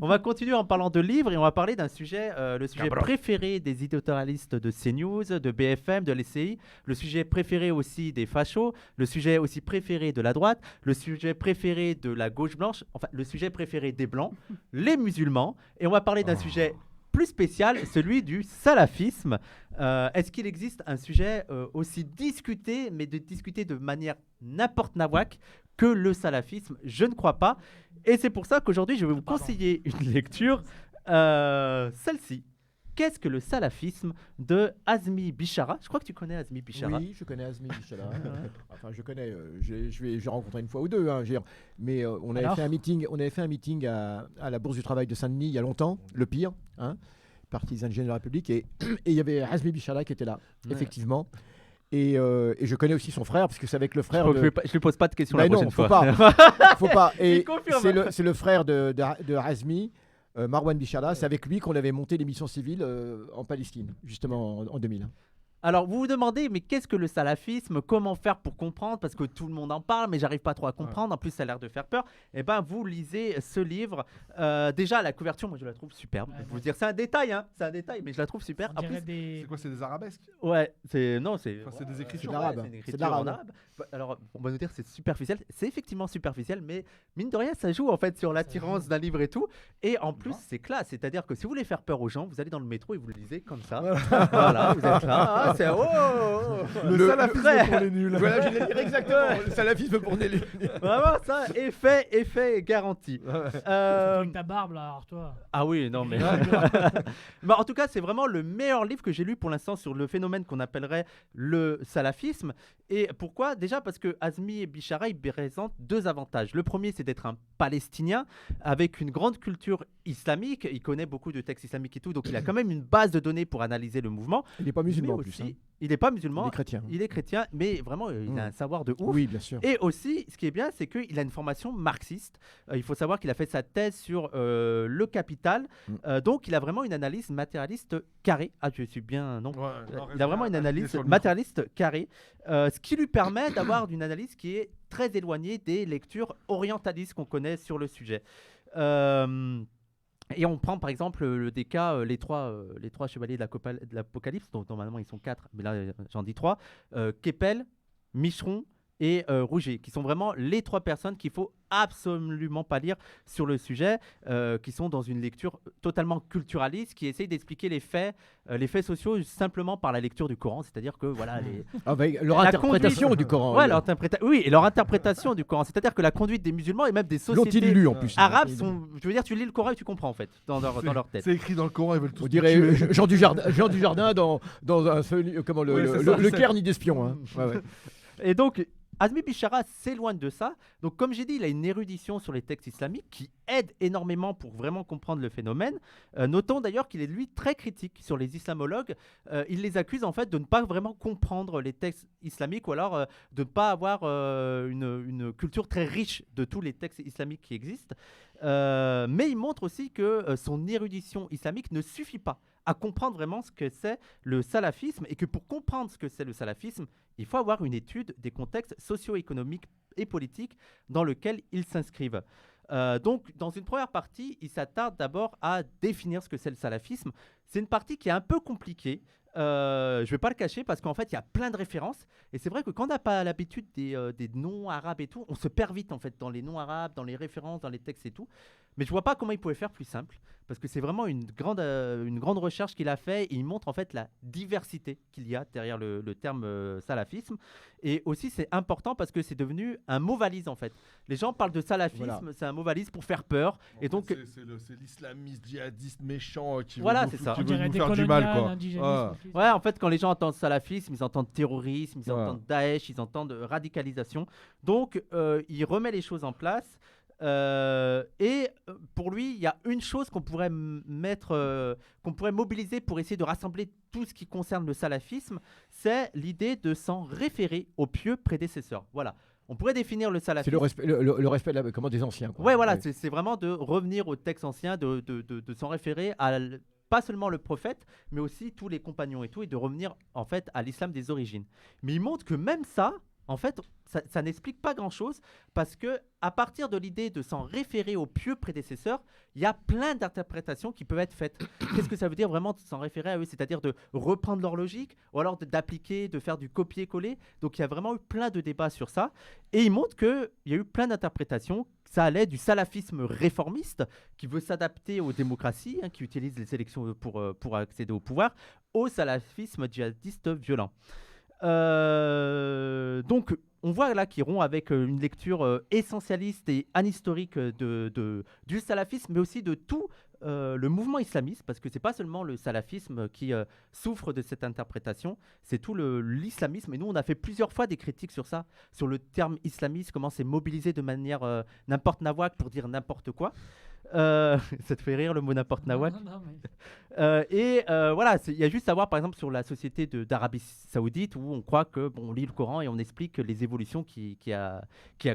On va continuer en parlant de livres et on va parler d'un sujet, le sujet préféré des éditorialistes de CNews, de BFM, de l'ECI, le sujet préféré aussi des fachos, le sujet aussi préféré de la droite, le sujet préféré de la gauche blanche, enfin le sujet préféré des blancs, les musulmans. Et on va parler d'un sujet plus spécial, celui du salafisme. Est-ce qu'il existe un sujet aussi discuté, mais discuté de manière n'importe nawak que le salafisme? Je ne crois pas. Et c'est pour ça qu'aujourd'hui, je vais vous conseiller une lecture, celle-ci. Qu'est-ce que le salafisme de Azmi Bishara? Je crois que tu connais Azmi Bishara. Oui, je connais Azmi Bishara. Enfin, je connais. J'ai rencontré une fois ou deux. Hein, mais on avait fait un meeting à la Bourse du Travail de Saint-Denis il y a longtemps, le pire, hein, parti indigène de la République, et il y avait Azmi Bishara qui était là, effectivement. Et je connais aussi son frère, parce que c'est avec le frère Je lui pose pas de questions bah la non, prochaine faut fois. faut pas. Et Il confirme. c'est le frère de Azmi, Marwan Bishara. C'est avec lui qu'on avait monté l'émission civile en Palestine, justement en 2000. Alors, vous vous demandez, mais qu'est-ce que le salafisme? Comment faire pour comprendre? Parce que tout le monde en parle, mais j'arrive pas trop à comprendre. En plus, ça a l'air de faire peur. Eh ben, vous lisez ce livre. Déjà, la couverture, moi, je la trouve superbe. Je vous dire, c'est un détail, hein. C'est un détail, mais je la trouve super. En plus, C'est quoi, c'est des arabesques? ouais, c'est Enfin, c'est des écritures. C'est de l'arabe. c'est une écriture C'est de l'arabe. en arabe. Alors, on va nous dire que c'est superficiel. C'est effectivement superficiel, mais mine de rien, ça joue en fait sur l'attirance d'un livre et tout. Et en plus, c'est classe. C'est-à-dire que si vous voulez faire peur aux gens, vous allez dans le métro et vous le lisez comme ça. Voilà, vous êtes là. Ah, c'est Le salafisme frère. pour les nuls. Voilà, je vais dire exactement. Le salafisme pour les Vraiment, ça, effet garanti. Avec ta barbe là, alors toi. Ah oui, non mais. Mais en tout cas, c'est vraiment le meilleur livre que j'ai lu pour l'instant sur le phénomène qu'on appellerait le salafisme. Et pourquoi? Déjà parce que Azmi Bishara, il présente deux avantages. Le premier, c'est d'être un Palestinien avec une grande culture islamique. Il connaît beaucoup de textes islamiques et tout, donc il a quand même une base de données pour analyser le mouvement. Il n'est pas musulman en Mais plus. aussi, Hein. il n'est pas musulman. Il est chrétien. Il est chrétien, mais vraiment, il a un savoir de ouf. Oui, bien sûr. Et aussi, ce qui est bien, c'est qu'il a une formation marxiste. Il faut savoir qu'il a fait sa thèse sur le Capital. Donc, il a vraiment une analyse matérialiste carrée. Ah, je suis bien, non. Il a vraiment une analyse matérialiste carrée. Ce qui lui permet d'avoir une analyse qui est très éloignée des lectures orientalistes qu'on connaît sur le sujet. Et on prend par exemple des cas, les trois chevaliers de l'Apocalypse, dont normalement ils sont 4, mais là j'en dis 3, Keppel, Micheron et Rouget, qui sont vraiment les 3 personnes qu'il faut absolument pas lire sur le sujet, qui sont dans une lecture totalement culturaliste, qui essayent d'expliquer les faits sociaux simplement par la lecture du Coran, c'est-à-dire que voilà Leur interprétation du Coran. Ouais, oui, et leur interprétation du Coran, c'est-à-dire que la conduite des musulmans et même des sociétés L'ont-ils lu en plus arabes sont, je veux dire, tu lis le Coran et tu comprends en fait dans leur tête. C'est écrit dans le Coran, ils veulent tous. On dirait Jean Dujardin dans un feuille, comment le Caire ni d'espion. Hein. Ouais. Et donc, Azmi Bishara s'éloigne de ça. Donc, comme j'ai dit, il a une érudition sur les textes islamiques qui aide énormément pour vraiment comprendre le phénomène. Notons d'ailleurs qu'il est, lui, très critique sur les islamologues. Il les accuse, en fait, de ne pas vraiment comprendre les textes islamiques ou alors de ne pas avoir une culture très riche de tous les textes islamiques qui existent. Mais il montre aussi que son érudition islamique ne suffit pas à comprendre vraiment ce que c'est le salafisme et que pour comprendre ce que c'est le salafisme, il faut avoir une étude des contextes socio-économiques et politiques dans lesquels ils s'inscrivent. Donc, dans une première partie, il s'attarde d'abord à définir ce que c'est le salafisme. C'est une partie qui est un peu compliquée. Je ne vais pas le cacher parce qu'en fait, il y a plein de références. Et c'est vrai que quand on n'a pas l'habitude des noms arabes et tout, on se perd vite en fait dans les noms arabes, dans les références, dans les textes et tout. Mais je vois pas comment il pouvait faire plus simple parce que c'est vraiment une grande recherche qu'il a fait. Et il montre en fait la diversité qu'il y a derrière le terme salafisme. Et aussi, c'est important parce que c'est devenu un mot valise en fait. Les gens parlent de salafisme, voilà. C'est un mot valise pour faire peur. En et fait, donc, c'est l'islamiste djihadiste méchant qui voilà, veut c'est ça. qui veut nous faire du mal, quoi. Ouais, en fait, quand les gens entendent salafisme, ils entendent terrorisme, ils entendent Daesh, ils entendent radicalisation. Donc, il remet les choses en place. Et pour lui, il y a une chose qu'on pourrait qu'on pourrait mobiliser pour essayer de rassembler tout ce qui concerne le salafisme, c'est l'idée de s'en référer aux pieux prédécesseurs. Voilà. On pourrait définir le salafisme. C'est le respect des anciens. Quoi. Ouais, voilà, ouais. C'est vraiment de revenir aux textes anciens, de s'en référer à pas seulement le prophète, mais aussi tous les compagnons et tout, et de revenir en fait à l'islam des origines. Mais il montre que même ça, En fait, ça n'explique pas grand-chose parce que à partir de l'idée de s'en référer aux pieux prédécesseurs, il y a plein d'interprétations qui peuvent être faites. Qu'est-ce que ça veut dire vraiment de s'en référer à eux? C'est-à-dire de reprendre leur logique ou alors d'appliquer, de faire du copier-coller. Donc il y a vraiment eu plein de débats sur ça. Et il montre qu'il y a eu plein d'interprétations. Ça allait du salafisme réformiste qui veut s'adapter aux démocraties, qui utilise les élections pour accéder au pouvoir, au salafisme djihadiste violent. Donc, on voit là qu'ils rompt avec une lecture essentialiste et anhistorique du salafisme, mais aussi de tout le mouvement islamiste, parce que c'est pas seulement le salafisme qui souffre de cette interprétation, c'est tout l'islamisme. Et nous, on a fait plusieurs fois des critiques sur ça, sur le terme islamiste, comment c'est mobilisé de manière n'importe nawak pour dire n'importe quoi. Ça te fait rire le mot n'importe nawak? Non, mais... Voilà, il y a juste à voir par exemple sur la société d'Arabie Saoudite où on croit que on lit le Coran et on explique les évolutions qui a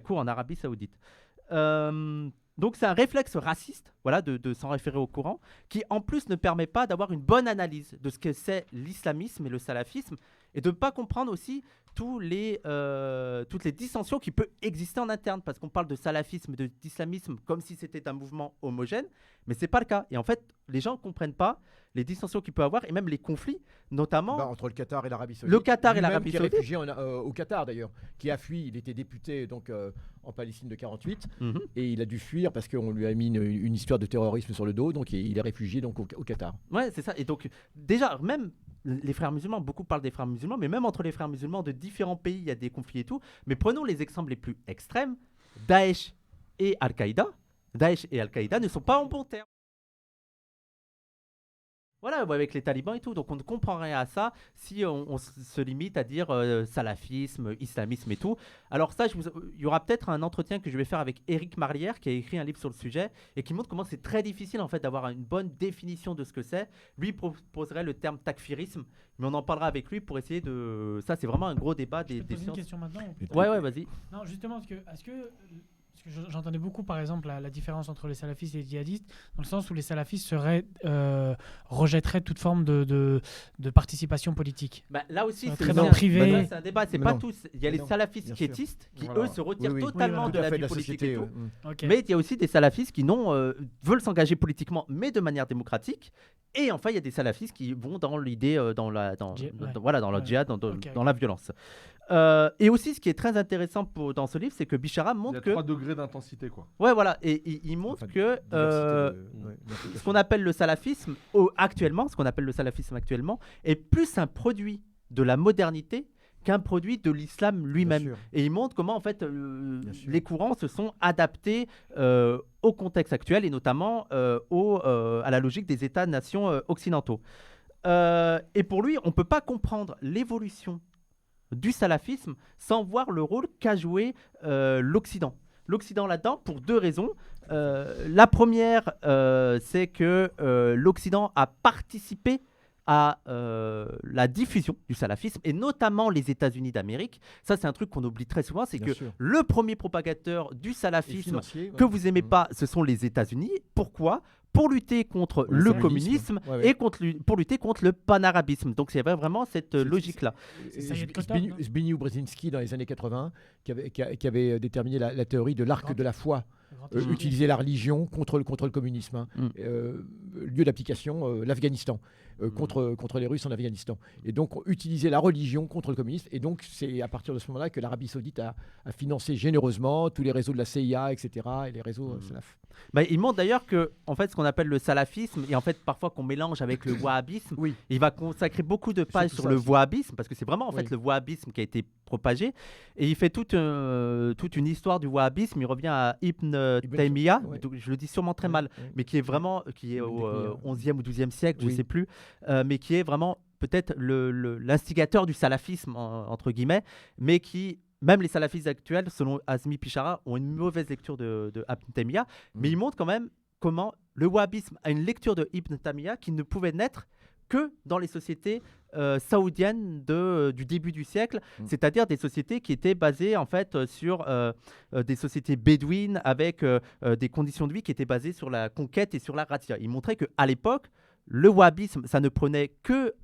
cours en Arabie Saoudite. Donc c'est un réflexe raciste, voilà, de s'en référer au Coran, qui en plus ne permet pas d'avoir une bonne analyse de ce que c'est l'islamisme et le salafisme, et de ne pas comprendre aussi toutes les dissensions qui peuvent exister en interne, parce qu'on parle de salafisme, d'islamisme, comme si c'était un mouvement homogène, mais ce n'est pas le cas. Et en fait, les gens ne comprennent pas les dissensions qu'il peut y avoir, et même les conflits, notamment... entre le Qatar et l'Arabie Saoudite. Le Qatar et l'Arabie Saoudite. Qui est réfugié au Qatar d'ailleurs, qui a fui, il était député donc, en Palestine de 48, et il a dû fuir parce qu'on lui a mis une histoire de terrorisme sur le dos, donc il est réfugié donc, au Qatar. Ouais, c'est ça. Et donc, déjà, même les frères musulmans, beaucoup parlent des frères musulmans, mais même entre les frères musulmans de différents pays, il y a des conflits et tout. Mais prenons les exemples les plus extrêmes. Daesh et Al-Qaïda. Daesh et Al-Qaïda ne sont pas en bons termes. Voilà, avec les talibans et tout. Donc on ne comprend rien à ça si on se limite à dire salafisme, islamisme et tout. Alors ça, il y aura peut-être un entretien que je vais faire avec Éric Marlière qui a écrit un livre sur le sujet et qui montre comment c'est très difficile en fait d'avoir une bonne définition de ce que c'est. Lui proposerait le terme takfirisme, mais on en parlera avec lui pour essayer de... Ça, c'est vraiment un gros débat des sciences. Une question maintenant ou... Ouais, vas-y. Non, justement, parce que j'entendais beaucoup, par exemple, la différence entre les salafistes et les djihadistes, dans le sens où les salafistes rejetteraient toute forme de participation politique. Là aussi, c'est dans le privé. C'est un débat, c'est pas tous. Il y a les salafistes quiétistes qui, eux, se retirent totalement de la vie politique et tout. Okay. Mais il y a aussi des salafistes qui veulent s'engager politiquement, mais de manière démocratique. Et enfin, il y a des salafistes qui vont dans l'idée, dans le djihad, dans la violence. Et aussi, ce qui est très intéressant dans ce livre, c'est que Bichara montre que... Il y a 3 degrés d'intensité, quoi. Ouais, voilà. Et il montre que ce qu'on appelle le salafisme actuellement, est plus un produit de la modernité qu'un produit de l'islam lui-même. Et il montre comment, en fait, les courants se sont adaptés au contexte actuel et notamment à la logique des États-nations occidentaux. Et pour lui, on ne peut pas comprendre l'évolution du salafisme sans voir le rôle qu'a joué l'Occident. L'Occident là-dedans, pour 2 raisons. La première, c'est que l'Occident a participé à la diffusion du salafisme, et notamment les États-Unis d'Amérique. Ça, c'est un truc qu'on oublie très souvent, c'est que le premier propagateur du salafisme que vous n'aimez pas, ce sont les États-Unis. Pourquoi ? Pour lutter contre le communisme et pour lutter contre le panarabisme. Donc, c'est vraiment cette logique-là. Zbigniew Brzezinski, dans les années 80, qui avait déterminé la théorie de l'arc de la foi. Utiliser la religion contre le communisme. Lieu d'application, l'Afghanistan. Contre les Russes en Afghanistan. Et donc, utiliser la religion contre le communisme. Et donc, c'est à partir de ce moment-là que l'Arabie Saoudite a financé généreusement tous les réseaux de la CIA, etc., et les réseaux salaf. Il montre d'ailleurs que, en fait, ce qu'on appelle le salafisme, et en fait, parfois qu'on mélange avec le wahhabisme, il va consacrer beaucoup de pages sur le wahhabisme, parce que c'est vraiment, en fait, le wahhabisme qui a été propagé. Et il fait toute une histoire du wahhabisme. Il revient à Ibn Taymiyyah, je le dis sûrement très mal, mais qui est au 11e ou 12e siècle, je ne sais plus, mais qui est vraiment peut-être l'instigateur du salafisme, entre guillemets, mais qui... Même les salafistes actuels, selon Azmi Bishara, ont une mauvaise lecture de Ibn Taymiyyah, mais il montre quand même comment le wahhabisme a une lecture de Ibn Taymiyyah qui ne pouvait naître que dans les sociétés saoudiennes du début du siècle, c'est-à-dire des sociétés qui étaient basées en fait sur des sociétés bédouines avec des conditions de vie qui étaient basées sur la conquête et sur la razzia. Il montrait qu'à l'époque, le wahhabisme, ça ne prenait que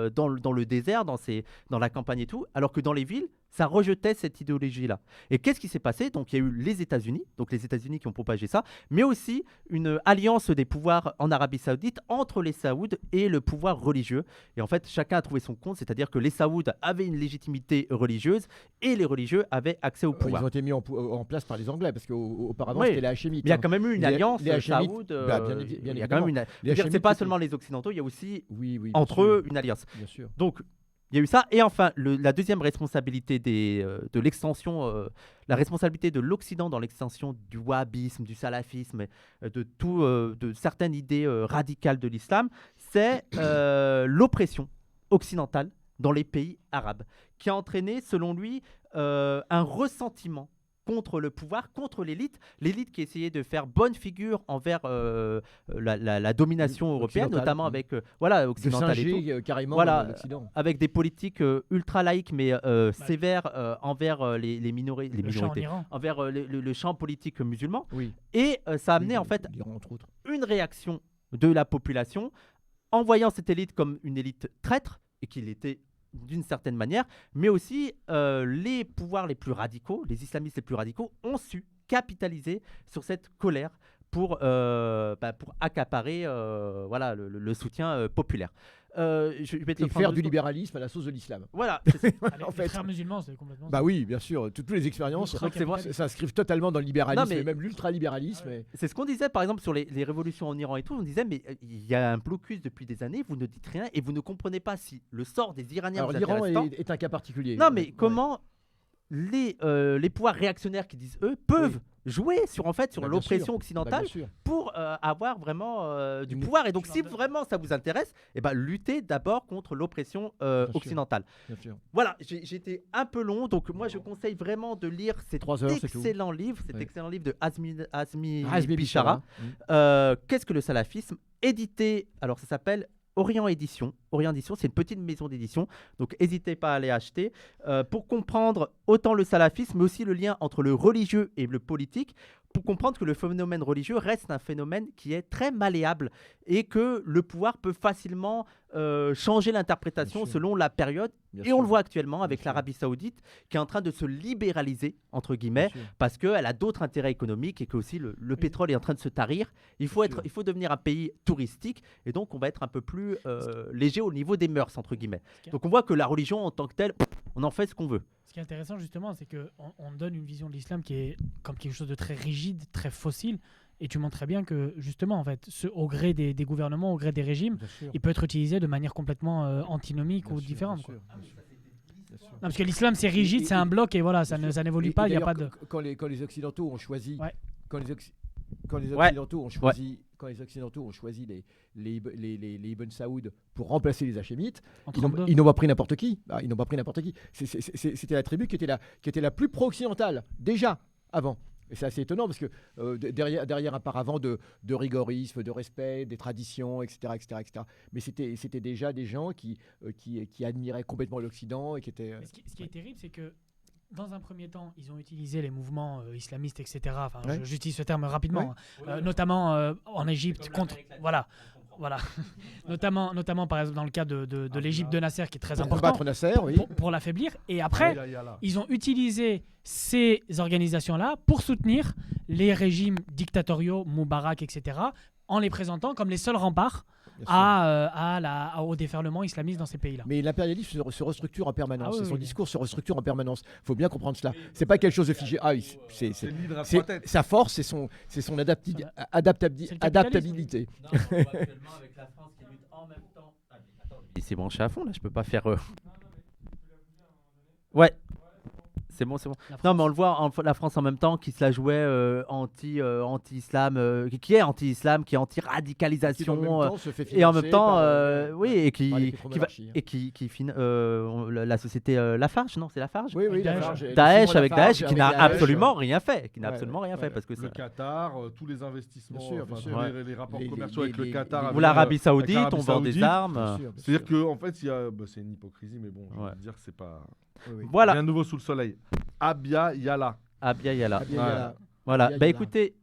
dans le désert, dans la campagne et tout, alors que dans les villes, ça rejetait cette idéologie-là. Et qu'est-ce qui s'est passé? Donc il y a eu les États-Unis qui ont propagé ça, mais aussi une alliance des pouvoirs en Arabie Saoudite entre les Saouds et le pouvoir religieux. Et en fait, chacun a trouvé son compte, c'est-à-dire que les Saouds avaient une légitimité religieuse et les religieux avaient accès au pouvoir. Ils ont été mis en place par les Anglais, parce qu'auparavant, Oui. c'était les Hachémites. Mais il y a quand même eu une alliance les Hachémites, Saoud. bien Il y a quand même une. Les C'est pas Hachémites, seulement les Occidentaux, il y a aussi Oui, bien entre sûr, eux une alliance. Bien sûr. Donc, il y a eu ça. Et enfin, la deuxième responsabilité de l'extension, la responsabilité de l'Occident dans l'extension du wahhabisme, du salafisme, de certaines idées radicales de l'islam, c'est l'oppression occidentale dans les pays arabes, qui a entraîné, selon lui, un ressentiment contre le pouvoir, contre l'élite qui essayait de faire bonne figure envers la domination européenne, notamment avec occidentale et tout. Carrément l'Occident. Avec des politiques ultra laïques mais sévères envers les minorités, envers le champ politique musulman. Oui. Et ça a amené en fait entre autres, une réaction de la population en voyant cette élite comme une élite traître, et qu'il était d'une certaine manière, mais aussi les pouvoirs les plus radicaux, les islamistes les plus radicaux, ont su capitaliser sur cette colère pour accaparer le soutien populaire. Je vais te faire du libéralisme à la sauce de l'islam. Voilà. En fait, les frères musulmans, c'est complètement. Bah oui, bien sûr. Toutes les expériences s'inscrivent totalement dans le libéralisme, et même l'ultralibéralisme. C'est ce qu'on disait, par exemple, sur les révolutions en Iran et tout. On disait, mais il y a un blocus depuis des années, vous ne dites rien et vous ne comprenez pas si le sort des Iraniens. Alors l'Iran est un cas particulier. Non, mais comment les pouvoirs réactionnaires qui disent eux peuvent jouer sur l'oppression occidentale pour avoir vraiment du pouvoir. Et donc, si vraiment ça vous intéresse, luttez d'abord contre l'oppression occidentale. Bien sûr. Voilà, j'étais un peu long, donc moi je conseille vraiment de lire cet excellent livre de Azmi Bishara. Qu'est-ce que le salafisme? Édité, alors ça s'appelle Orient Édition. Orient Édition, c'est une petite maison d'édition, donc n'hésitez pas à aller acheter pour comprendre autant le salafisme, mais aussi le lien entre le religieux et le politique, pour comprendre que le phénomène religieux reste un phénomène qui est très malléable et que le pouvoir peut facilement changer l'interprétation selon la période. On le voit actuellement avec l'Arabie Saoudite qui est en train de se libéraliser, entre guillemets, parce qu'elle a d'autres intérêts économiques et que aussi le pétrole est en train de se tarir. Il faut devenir un pays touristique et donc on va être un peu plus léger au niveau des mœurs, entre guillemets. Donc on voit que la religion en tant que telle, on en fait ce qu'on veut. Ce qui est intéressant justement, c'est qu'on donne une vision de l'islam qui est comme quelque chose de très rigide, très fossile. Et tu montres très bien que justement, en fait, au gré des gouvernements, au gré des régimes, il peut être utilisé de manière complètement antinomique ou différente. Quoi. Non, parce que l'islam c'est rigide, c'est un bloc et voilà, ça n'évolue pas. Il y a pas de. Quand les Occidentaux ont choisi, quand les Occidentaux ont choisi les Ibn Saoud pour remplacer les Hachémites, ils n'ont pas pris n'importe qui. Ils n'ont pas pris n'importe qui. C'était la tribu qui était la plus pro-occidentale déjà avant. Et c'est assez étonnant parce que derrière un paravent de rigorisme, de respect, des traditions, etc. Mais c'était déjà des gens qui admiraient complètement l'Occident et qui étaient. Ce qui est terrible, c'est que dans un premier temps, ils ont utilisé les mouvements islamistes, etc. Enfin, j'utilise ce terme rapidement, notamment en Égypte contre. Voilà. notamment par exemple dans le cas de l'Égypte de Nasser qui est très important combattre Nasser, pour l'affaiblir. Et après, ils ont utilisé ces organisations-là pour soutenir les régimes dictatoriaux, Moubarak, etc., en les présentant comme les seuls remparts au déferlement islamiste dans ces pays-là. Mais l'impérialisme se restructure en permanence. Son discours se restructure en permanence. Il faut bien comprendre cela. C'est pas quelque chose de figé. Sa force, c'est son adaptabilité. Non, on voit actuellement avec la France qui lutte en même temps. C'est branché à fond là, je peux pas faire. Ouais. C'est bon. Non, mais on le voit, la France en même temps qui se la jouait anti-islam, qui est anti-islam, qui est anti-radicalisation, et en même temps, qui finit la société Lafarge, non, c'est Lafarge. Oui, Daesh avec Daesh, qui n'a absolument rien fait, parce que le Qatar, tous les investissements, les rapports commerciaux avec le Qatar, ou l'Arabie Saoudite, on vend des armes. C'est-à-dire que en fait, c'est une hypocrisie, mais bon, je veux dire que c'est pas. Voilà. Rien de nouveau sous le soleil. Abya Yala. Voilà. Écoutez,